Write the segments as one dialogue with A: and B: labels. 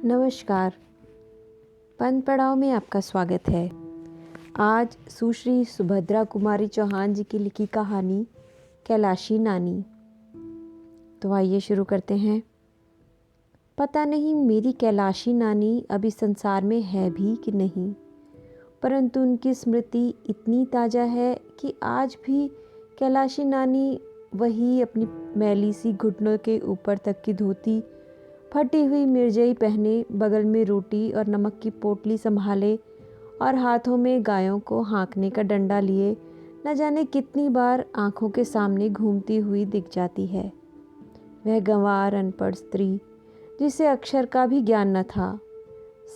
A: नमस्कार। पंथ पड़ाव में आपका स्वागत है। आज सुश्री सुभद्रा कुमारी चौहान जी की लिखी कहानी कैलाशी नानी। तो आइए शुरू करते हैं। पता नहीं मेरी कैलाशी नानी अभी संसार में है भी कि नहीं, परंतु उनकी स्मृति इतनी ताज़ा है कि आज भी कैलाशी नानी वही अपनी मैली सी घुटनों के ऊपर तक की धोती, फटी हुई मिर्जई पहने, बगल में रोटी और नमक की पोटली संभाले और हाथों में गायों को हाँकने का डंडा लिए न जाने कितनी बार आंखों के सामने घूमती हुई दिख जाती है। वह गंवार अनपढ़ स्त्री जिसे अक्षर का भी ज्ञान न था,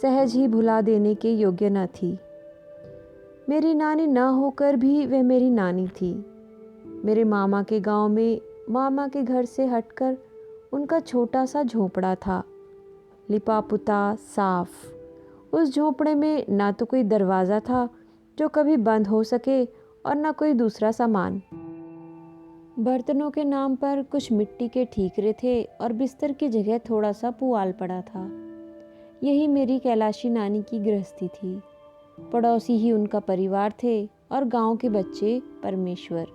A: सहज ही भुला देने के योग्य न थी। मेरी नानी न होकर भी वह मेरी नानी थी। मेरे मामा के गांव में मामा के घर से हटकर उनका छोटा सा झोपड़ा था, लिपा पुता साफ। उस झोपड़े में ना तो कोई दरवाज़ा था जो कभी बंद हो सके और ना कोई दूसरा सामान। बर्तनों के नाम पर कुछ मिट्टी के ठीकरे थे और बिस्तर की जगह थोड़ा सा पुआल पड़ा था। यही मेरी कैलाशी नानी की गृहस्थी थी। पड़ोसी ही उनका परिवार थे और गांव के बच्चे परमेश्वर।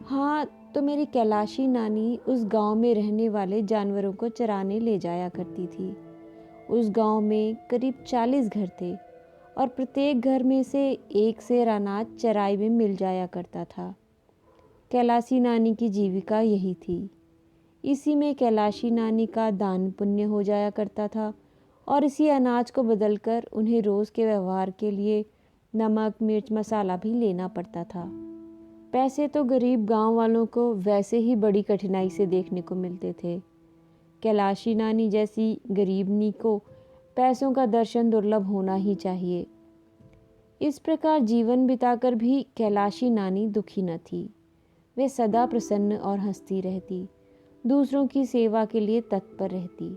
A: हाँ, तो मेरी कैलाशी नानी उस गांव में रहने वाले जानवरों को चराने ले जाया करती थी। उस गांव में करीब 40 घर थे और प्रत्येक घर में से एक सेर अनाज चराई में मिल जाया करता था। कैलाशी नानी की जीविका यही थी। इसी में कैलाशी नानी का दान पुण्य हो जाया करता था और इसी अनाज को बदलकर उन्हें रोज़ के व्यवहार के लिए नमक मिर्च मसाला भी लेना पड़ता था। पैसे तो गरीब गांव वालों को वैसे ही बड़ी कठिनाई से देखने को मिलते थे। कैलाशी नानी जैसी गरीबनी को पैसों का दर्शन दुर्लभ होना ही चाहिए। इस प्रकार जीवन बिताकर भी कैलाशी नानी दुखी न थी। वे सदा प्रसन्न और हंसती रहती, दूसरों की सेवा के लिए तत्पर रहती।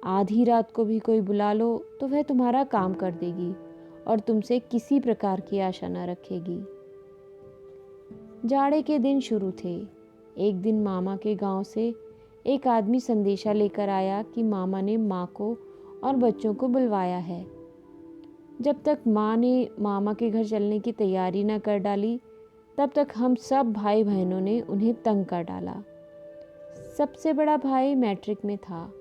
A: आधी रात को भी कोई बुला लो तो वह तुम्हारा काम कर देगी और तुमसे किसी प्रकार की आशा न रखेगी। जाड़े के दिन शुरू थे। एक दिन मामा के गांव से एक आदमी संदेशा लेकर आया कि मामा ने माँ को और बच्चों को बुलवाया है। जब तक माँ ने मामा के घर चलने की तैयारी न कर डाली, तब तक हम सब भाई बहनों ने उन्हें तंग कर डाला। सबसे बड़ा भाई मैट्रिक में था,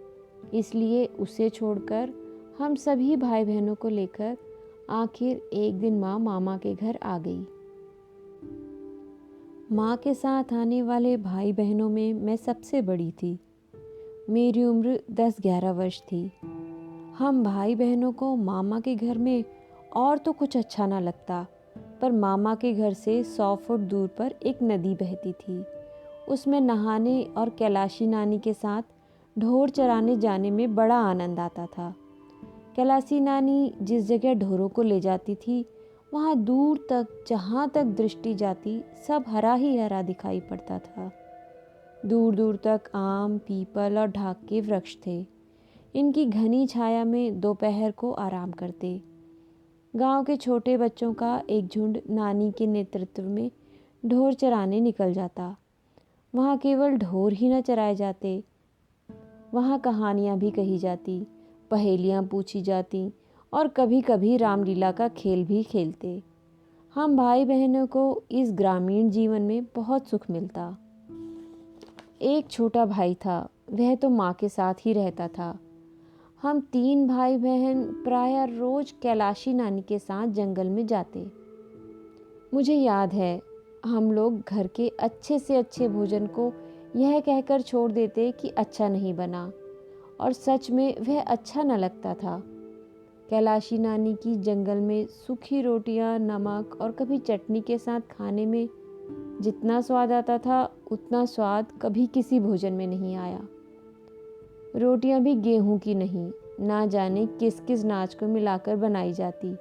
A: इसलिए उसे छोड़कर हम सभी भाई बहनों को लेकर आखिर एक दिन माँ मामा के घर आ गई। माँ के साथ आने वाले भाई बहनों में मैं सबसे बड़ी थी। मेरी उम्र 10-11 वर्ष थी। हम भाई बहनों को मामा के घर में और तो कुछ अच्छा ना लगता, पर मामा के घर से 100 फुट दूर पर एक नदी बहती थी। उसमें नहाने और कैलाशी नानी के साथ ढोर चराने जाने में बड़ा आनंद आता था। कैलाशी नानी जिस जगह ढोरों को ले जाती थी, वहाँ दूर तक जहाँ तक दृष्टि जाती सब हरा ही हरा दिखाई पड़ता था। दूर दूर तक आम, पीपल और ढाक के वृक्ष थे। इनकी घनी छाया में दोपहर को आराम करते। गांव के छोटे बच्चों का एक झुंड नानी के नेतृत्व में ढोर चराने निकल जाता। वहाँ केवल ढोर ही न चराए जाते, वहाँ कहानियाँ भी कही जाती, पहेलियाँ पूछी जाती और कभी कभी रामलीला का खेल भी खेलते। हम भाई बहनों को इस ग्रामीण जीवन में बहुत सुख मिलता। एक छोटा भाई था, वह तो माँ के साथ ही रहता था। हम 3 भाई बहन प्रायः रोज कैलाशी नानी के साथ जंगल में जाते। मुझे याद है, हम लोग घर के अच्छे से अच्छे भोजन को यह कहकर छोड़ देते कि अच्छा नहीं बना, और सच में वह अच्छा न लगता था। कैलाशी नानी की जंगल में सूखी रोटियां, नमक और कभी चटनी के साथ खाने में जितना स्वाद आता था, उतना स्वाद कभी किसी भोजन में नहीं आया। रोटियां भी गेहूं की नहीं, ना जाने किस किस नाच को मिलाकर बनाई जाती।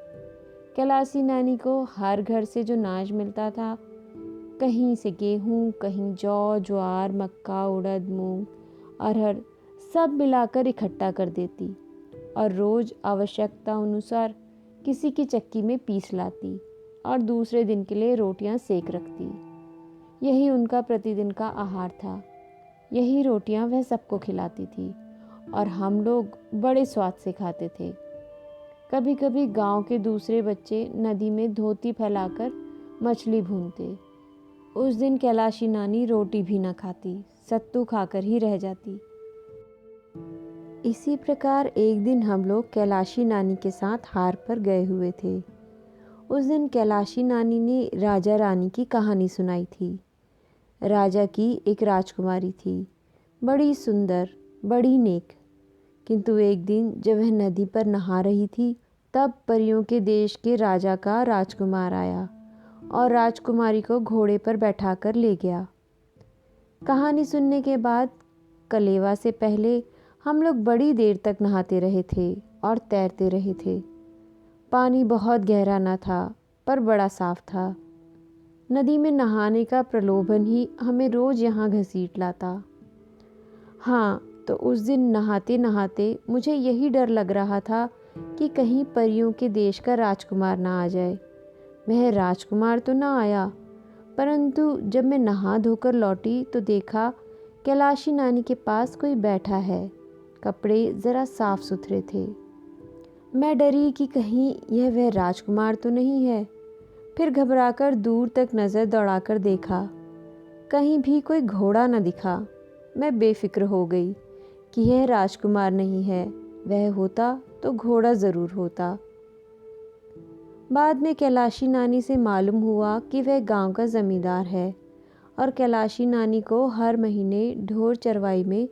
A: कैलाशी नानी को हर घर से जो नाज मिलता था, कहीं से गेहूं, कहीं जौ, ज्वार, मक्का, उड़द, मूंग, अरहर सब मिलाकर इकट्ठा कर देती और रोज आवश्यकता अनुसार किसी की चक्की में पीस लाती और दूसरे दिन के लिए रोटियां सेक रखती। यही उनका प्रतिदिन का आहार था। यही रोटियां वह सबको खिलाती थी और हम लोग बड़े स्वाद से खाते थे। कभी कभी गांव के दूसरे बच्चे नदी में धोती फैलाकर मछली भूनते। उस दिन कैलाशी नानी रोटी भी न खाती, सत्तू खाकर ही रह जाती। इसी प्रकार एक दिन हम लोग कैलाशी नानी के साथ हार पर गए हुए थे। उस दिन कैलाशी नानी ने राजा रानी की कहानी सुनाई थी। राजा की एक राजकुमारी थी, बड़ी सुंदर, बड़ी नेक। किंतु एक दिन जब वह नदी पर नहा रही थी, तब परियों के देश के राजा का राजकुमार आया और राजकुमारी को घोड़े पर बैठाकर ले गया। कहानी सुनने के बाद कलेवा से पहले हम लोग बड़ी देर तक नहाते रहे थे और तैरते रहे थे। पानी बहुत गहरा न था, पर बड़ा साफ था। नदी में नहाने का प्रलोभन ही हमें रोज यहाँ घसीट लाता। हाँ, तो उस दिन नहाते नहाते मुझे यही डर लग रहा था कि कहीं परियों के देश का राजकुमार ना आ जाए। वह राजकुमार तो ना आया, परंतु जब मैं नहा धोकर लौटी तो देखा कैलाशी नानी के पास कोई बैठा है। कपड़े ज़रा साफ सुथरे थे। मैं डरी कि कहीं यह वह राजकुमार तो नहीं है। फिर घबराकर दूर तक नज़र दौड़ाकर देखा, कहीं भी कोई घोड़ा न दिखा। मैं बेफिक्र हो गई कि यह राजकुमार नहीं है, वह होता तो घोड़ा ज़रूर होता। बाद में कैलाशी नानी से मालूम हुआ कि वह गांव का ज़मींदार है और कैलाशी नानी को हर महीने ढोर चरवाई में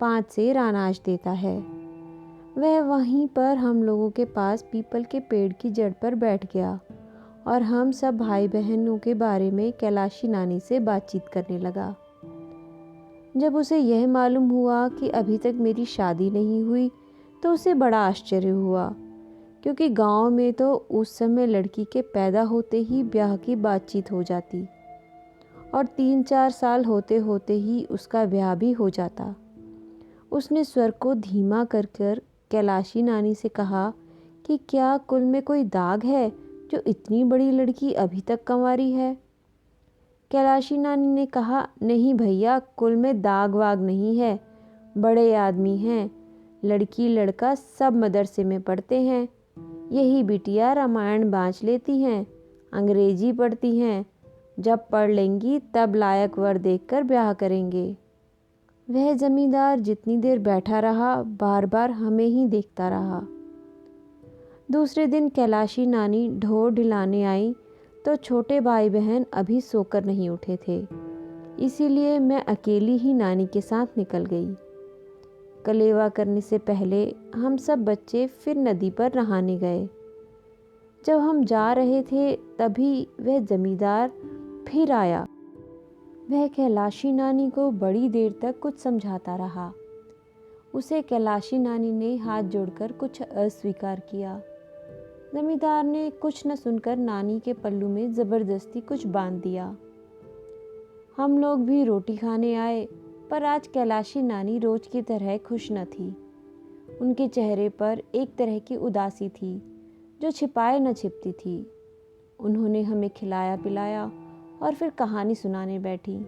A: 5 सेर अनाज देता है। वह वहीं पर हम लोगों के पास पीपल के पेड़ की जड़ पर बैठ गया और हम सब भाई बहनों के बारे में कैलाशी नानी से बातचीत करने लगा। जब उसे यह मालूम हुआ कि अभी तक मेरी शादी नहीं हुई तो उसे बड़ा आश्चर्य हुआ, क्योंकि गांव में तो उस समय लड़की के पैदा होते ही ब्याह की बातचीत हो जाती और 3-4 साल होते होते ही उसका ब्याह भी हो जाता। उसने स्वर को धीमा कर कैलाशी नानी से कहा कि क्या कुल में कोई दाग है जो इतनी बड़ी लड़की अभी तक कंवारी है। कैलाशी नानी ने कहा, नहीं भैया, कुल में दाग वाग नहीं है, बड़े आदमी हैं, लड़की लड़का सब मदरसे में पढ़ते हैं। यही बिटिया रामायण बाँच लेती हैं, अंग्रेजी पढ़ती हैं, जब पढ़ लेंगी तब लायक वर देखकर ब्याह करेंगे। वह जमींदार जितनी देर बैठा रहा, बार बार हमें ही देखता रहा। दूसरे दिन कैलाशी नानी ढोर ढिलाने आई तो छोटे भाई बहन अभी सोकर नहीं उठे थे, इसीलिए मैं अकेली ही नानी के साथ निकल गई। कलेवा करने से पहले हम सब बच्चे फिर नदी पर नहाने गए। जब हम जा रहे थे तभी वह जमींदार फिर आया। वह कैलाशी नानी को बड़ी देर तक कुछ समझाता रहा। उसे कैलाशी नानी ने हाथ जोड़कर कुछ अस्वीकार किया। जमींदार ने कुछ न सुनकर नानी के पल्लू में ज़बरदस्ती कुछ बांध दिया। हम लोग भी रोटी खाने आए, पर आज कैलाशी नानी रोज की तरह खुश न थी। उनके चेहरे पर एक तरह की उदासी थी जो छिपाए न छिपती थी। उन्होंने हमें खिलाया पिलाया और फिर कहानी सुनाने बैठी,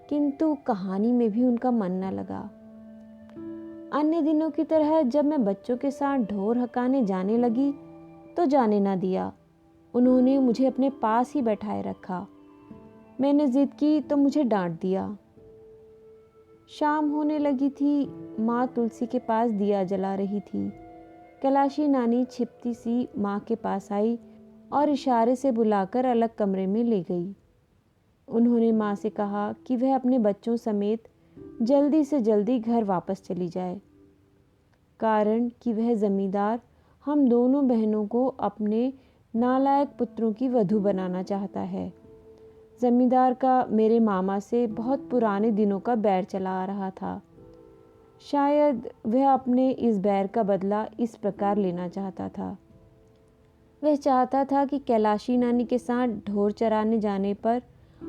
A: किंतु कहानी में भी उनका मन न लगा। अन्य दिनों की तरह जब मैं बच्चों के साथ ढोर हकाने जाने लगी तो जाने ना दिया। उन्होंने मुझे अपने पास ही बैठाए रखा। मैंने जिद की तो मुझे डांट दिया। शाम होने लगी थी, माँ तुलसी के पास दिया जला रही थी। कैलाशी नानी छिपती सी माँ के पास आई और इशारे से बुलाकर अलग कमरे में ले गई। उन्होंने माँ से कहा कि वह अपने बच्चों समेत जल्दी से जल्दी घर वापस चली जाए, कारण कि वह जमींदार हम दोनों बहनों को अपने नालायक पुत्रों की वधू बनाना चाहता है। जमींदार का मेरे मामा से बहुत पुराने दिनों का बैर चला आ रहा था। शायद वह अपने इस बैर का बदला इस प्रकार लेना चाहता था। वह चाहता था कि कैलाशी नानी के साथ ढोर चराने जाने पर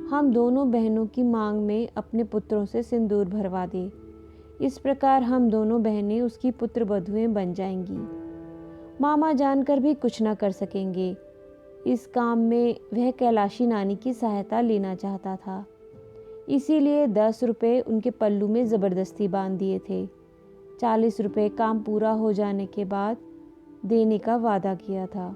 A: हम दोनों बहनों की मांग में अपने पुत्रों से सिंदूर भरवा दे। इस प्रकार हम दोनों बहनें उसकी पुत्र वधुएं बन जाएंगी। मामा जानकर भी कुछ न कर सकेंगे। इस काम में वह कैलाशी नानी की सहायता लेना चाहता था, इसीलिए 10 रुपये उनके पल्लू में ज़बरदस्ती बांध दिए थे। 40 रुपये काम पूरा हो जाने के बाद देने का वादा किया था।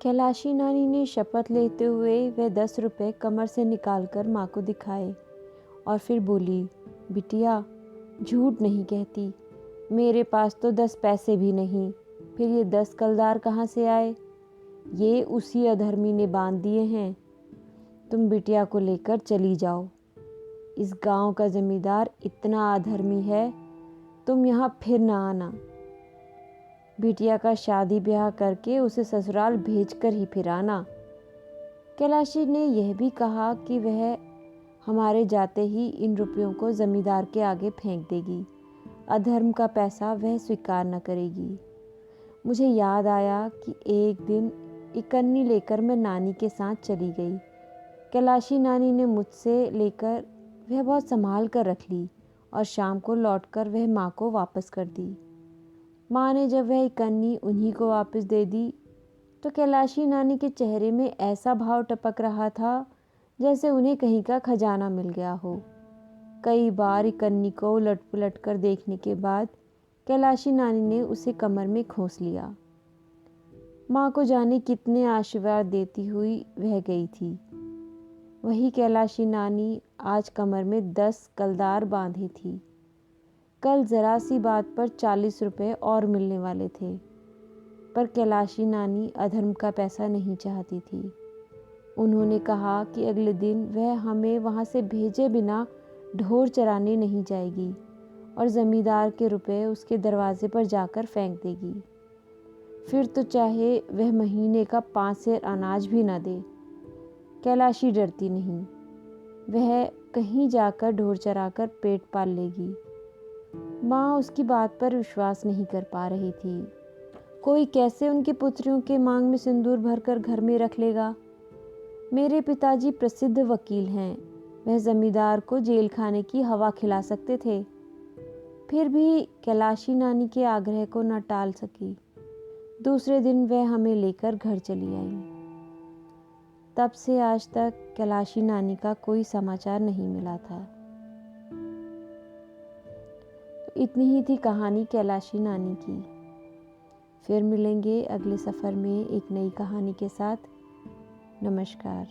A: कैलाशी नानी ने शपथ लेते हुए वह 10 रुपये कमर से निकालकर माँ को दिखाए और फिर बोली, बिटिया झूठ नहीं कहती, मेरे पास तो 10 पैसे भी नहीं, फिर ये 10 कलदार कहाँ से आए? ये उसी अधर्मी ने बांध दिए हैं। तुम बिटिया को लेकर चली जाओ। इस गांव का जमींदार इतना अधर्मी है, तुम यहाँ फिर ना आना। बिटिया का शादी ब्याह करके उसे ससुराल भेजकर ही फिर आना। कैलाशी ने यह भी कहा कि वह हमारे जाते ही इन रुपयों को जमींदार के आगे फेंक देगी। अधर्म का पैसा वह स्वीकार न करेगी। मुझे याद आया कि एक दिन इकन्नी लेकर मैं नानी के साथ चली गई। कैलाशी नानी ने मुझसे लेकर वह बहुत संभाल कर रख ली और शाम को लौटकर वह माँ को वापस कर दी। माँ ने जब वह इकन्नी उन्हीं को वापस दे दी तो कैलाशी नानी के चेहरे में ऐसा भाव टपक रहा था जैसे उन्हें कहीं का खजाना मिल गया हो। कई बार इकन्नी को उलट पुलट कर देखने के बाद कैलाशी नानी ने उसे कमर में खोस लिया। माँ को जाने कितने आशीर्वाद देती हुई वह गई थी। वही कैलाशी नानी आज कमर में 10 कलदार बांधे थी। कल जरा सी बात पर 40 रुपये और मिलने वाले थे, पर कैलाशी नानी अधर्म का पैसा नहीं चाहती थी। उन्होंने कहा कि अगले दिन वह हमें वहाँ से भेजे बिना ढोर चराने नहीं जाएगी और जमींदार के रुपए उसके दरवाजे पर जाकर फेंक देगी। फिर तो चाहे वह महीने का 5 सेर अनाज भी न दे। कैलाशी डरती नहीं, वह कहीं जाकर ढोर चराकर पेट पाल लेगी। माँ उसकी बात पर विश्वास नहीं कर पा रही थी। कोई कैसे उनकी पुत्रियों के मांग में सिंदूर भरकर घर में रख लेगा? मेरे पिताजी प्रसिद्ध वकील हैं, वह जमींदार को जेल खाने की हवा खिला सकते थे। फिर भी कैलाशी नानी के आग्रह को न टाल सकी। दूसरे दिन वह हमें लेकर घर चली आई। तब से आज तक कैलाशी नानी का कोई समाचार नहीं मिला था। तो इतनी ही थी कहानी कैलाशी नानी की। फिर मिलेंगे अगले सफ़र में एक नई कहानी के साथ। नमस्कार।